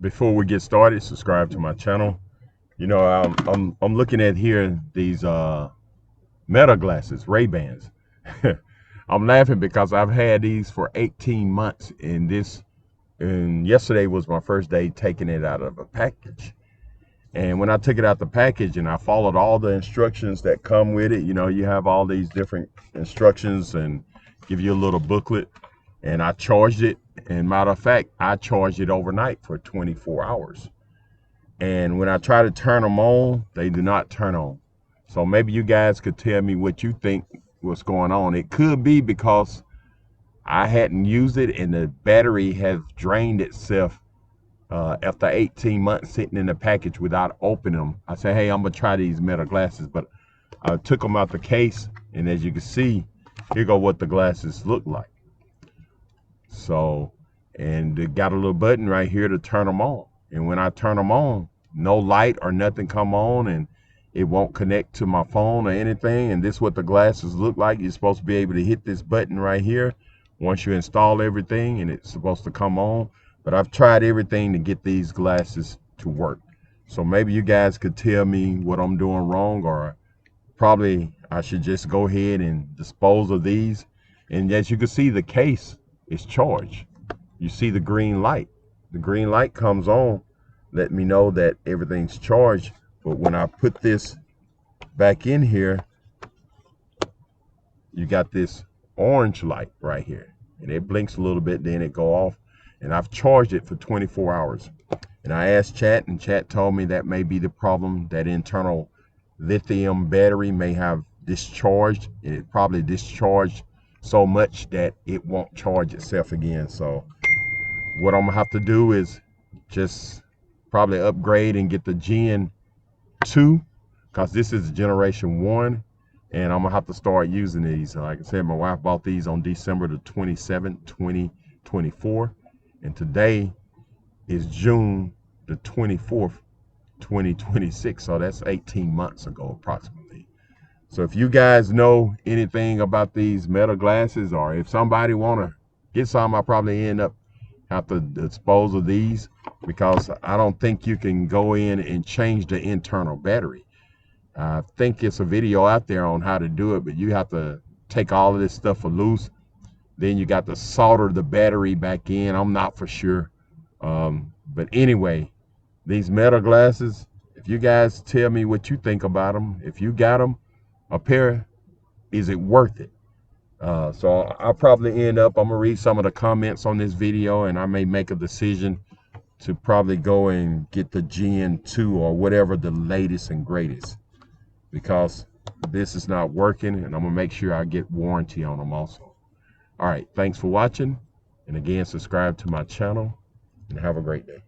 Before we get started, subscribe to my channel. You know, I'm looking at here these Meta glasses, Ray-Bans. I'm laughing because I've had these for 18 months, and yesterday was my first day taking it out of a package. And when I took it out the package and I followed all the instructions that come with it, you know, you have all these different instructions and give you a little booklet. And I charged it. And matter of fact, I charged it overnight for 24 hours. And when I try to turn them on, they do not turn on. So maybe you guys could tell me what you think was going on. It could be because I hadn't used it and the battery has drained itself after 18 months sitting in the package without opening them. I said, hey, I'm gonna try these Meta glasses, but I took them out the case, and as you can see, here go what the glasses look like. So, and it got a little button right here to turn them on. And when I turn them on, no light or nothing come on, and it won't connect to my phone or anything. And this is what the glasses look like. You're supposed to be able to hit this button right here once you install everything, and it's supposed to come on. But I've tried everything to get these glasses to work. So maybe you guys could tell me what I'm doing wrong, or probably I should just go ahead and dispose of these. And as you can see, the case is charged. You see the green light. The green light comes on, let me know that everything's charged. But when I put this back in here, you got this orange light right here. And it blinks a little bit, then it go off. And I've charged it for 24 hours. And I asked Chat, and Chat told me that may be the problem. That internal lithium battery may have discharged. It probably discharged so much that it won't charge itself again. So what I'm gonna have to do is just probably upgrade and get the Gen 2, because this is generation 1, and I'm gonna have to start using these. Like I said, my wife bought these on December the 27th, 2024, and today is June the 24th, 2026. So that's 18 months ago approximately. So if you guys know anything about these Meta glasses, or if somebody wanna get some, I probably end up have to dispose of these, because I don't think you can go in and change the internal battery. I think it's a video out there on how to do it, but you have to take all of this stuff loose. Then you got to solder the battery back in. I'm not for sure. But anyway, these Meta glasses, if you guys tell me what you think about them, if you got them, a pair, is it worth it? So I'll probably end up, I'm gonna read some of the comments on this video, and I may make a decision to probably go and get the Gen 2 or whatever the latest and greatest, because this is not working, and I'm gonna make sure I get warranty on them also. All right, thanks for watching, and again, subscribe to my channel, and have a great day.